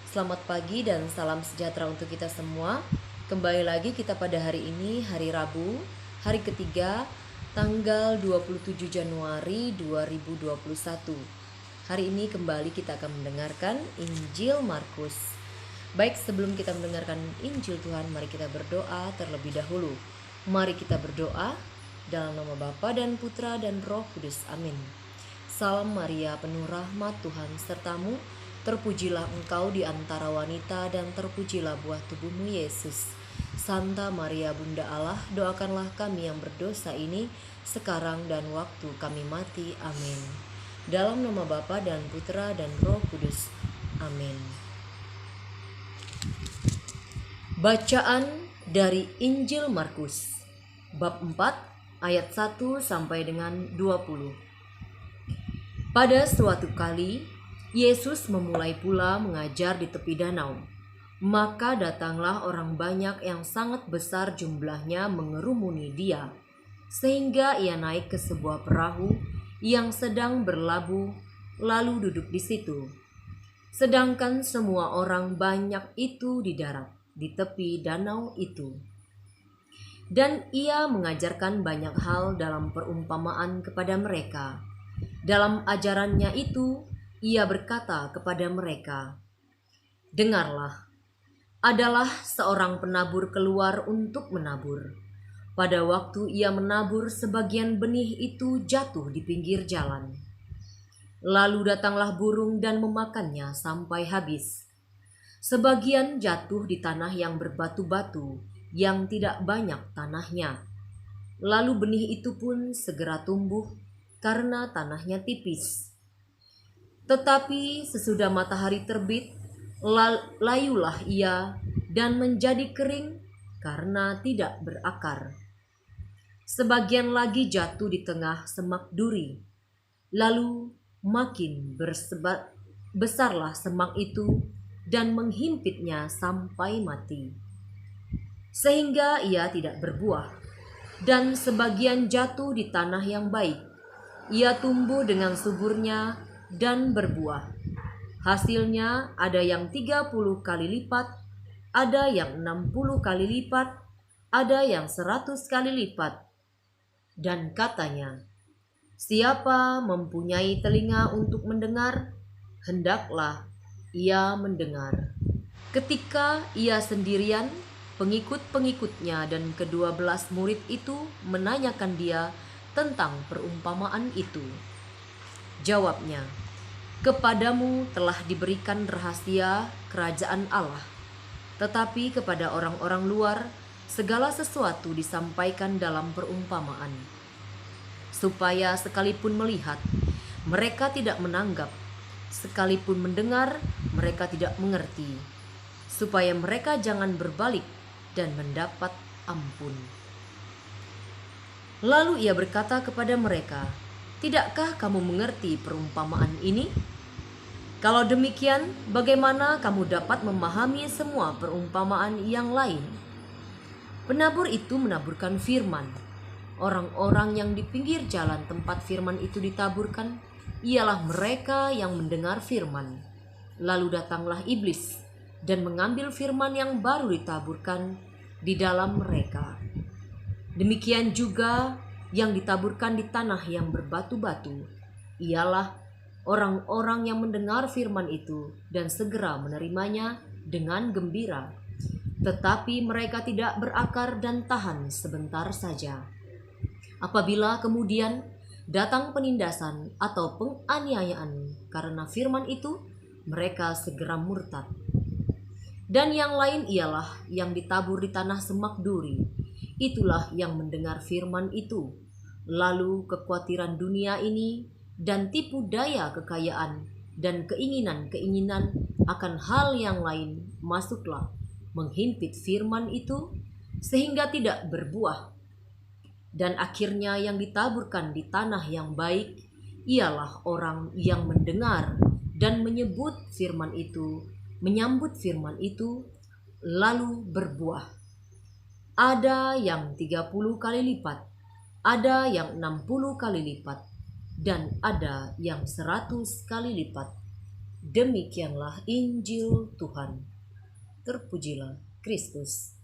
Selamat pagi dan salam sejahtera untuk kita semua. Kembali lagi kita pada hari ini, hari Rabu, hari ketiga, tanggal 27 Januari 2021. Hari ini kembali kita akan mendengarkan Injil Markus. Baik, sebelum kita mendengarkan Injil Tuhan, mari kita berdoa terlebih dahulu. Mari kita berdoa dalam nama Bapa dan Putra dan Roh Kudus. Amin. Salam Maria, penuh rahmat Tuhan sertamu. Terpujilah engkau di antara wanita dan terpujilah buah tubuhmu Yesus. Santa Maria Bunda Allah, doakanlah kami yang berdosa ini sekarang dan waktu kami mati. Amin. Dalam nama Bapa dan Putra dan Roh Kudus. Amin. Bacaan dari Injil Markus bab 4 ayat 1 sampai dengan 20. Pada suatu kali Yesus memulai pula mengajar di tepi danau. Maka datanglah orang banyak yang sangat besar jumlahnya mengerumuni dia, sehingga ia naik ke sebuah perahu yang sedang berlabuh, lalu duduk di situ. Sedangkan semua orang banyak itu di darat, di tepi danau itu. Dan ia mengajarkan banyak hal dalam perumpamaan kepada mereka. Dalam ajarannya itu, ia berkata kepada mereka, "Dengarlah, adalah seorang penabur keluar untuk menabur. Pada waktu ia menabur, sebagian benih itu jatuh di pinggir jalan. Lalu datanglah burung dan memakannya sampai habis. Sebagian jatuh di tanah yang berbatu-batu, yang tidak banyak tanahnya. Lalu benih itu pun segera tumbuh karena tanahnya tipis. Tetapi sesudah matahari terbit, layulah ia dan menjadi kering karena tidak berakar. Sebagian lagi jatuh di tengah semak duri. Lalu makin besarlah semak itu dan menghimpitnya sampai mati. Sehingga ia tidak berbuah. Dan sebagian jatuh di tanah yang baik. Ia tumbuh dengan suburnya dan berbuah. Hasilnya ada yang 30 kali lipat, ada yang 60 kali lipat, ada yang 100 kali lipat. Dan katanya, siapa mempunyai telinga untuk mendengar, hendaklah ia mendengar. Ketika ia sendirian, pengikut-pengikutnya dan ke-12 murid itu menanyakan dia tentang perumpamaan itu. Jawabnya, "Kepadamu telah diberikan rahasia kerajaan Allah, tetapi kepada orang-orang luar segala sesuatu disampaikan dalam perumpamaan, supaya sekalipun melihat, mereka tidak menanggap, sekalipun mendengar, mereka tidak mengerti, supaya mereka jangan berbalik dan mendapat ampun." Lalu ia berkata kepada mereka, "Tidakkah kamu mengerti perumpamaan ini? Kalau demikian, bagaimana kamu dapat memahami semua perumpamaan yang lain?" Penabur itu menaburkan firman. Orang-orang yang di pinggir jalan tempat firman itu ditaburkan, ialah mereka yang mendengar firman. Lalu datanglah iblis dan mengambil firman yang baru ditaburkan di dalam mereka. Demikian juga yang ditaburkan di tanah yang berbatu-batu, ialah orang-orang yang mendengar firman itu dan segera menerimanya dengan gembira. Tetapi mereka tidak berakar dan tahan sebentar saja. Apabila kemudian datang penindasan atau penganiayaan karena firman itu, mereka segera murtad. Dan yang lain ialah yang ditabur di tanah semak duri. Itulah yang mendengar firman itu, lalu kekhawatiran dunia ini dan tipu daya kekayaan dan keinginan-keinginan akan hal yang lain masuklah menghimpit firman itu sehingga tidak berbuah. Dan akhirnya yang ditaburkan di tanah yang baik ialah orang yang mendengar dan menyambut firman itu lalu berbuah. Ada yang 30 kali lipat, ada yang 60 kali lipat, dan ada yang 100 kali lipat. Demikianlah Injil Tuhan. Terpujilah Kristus.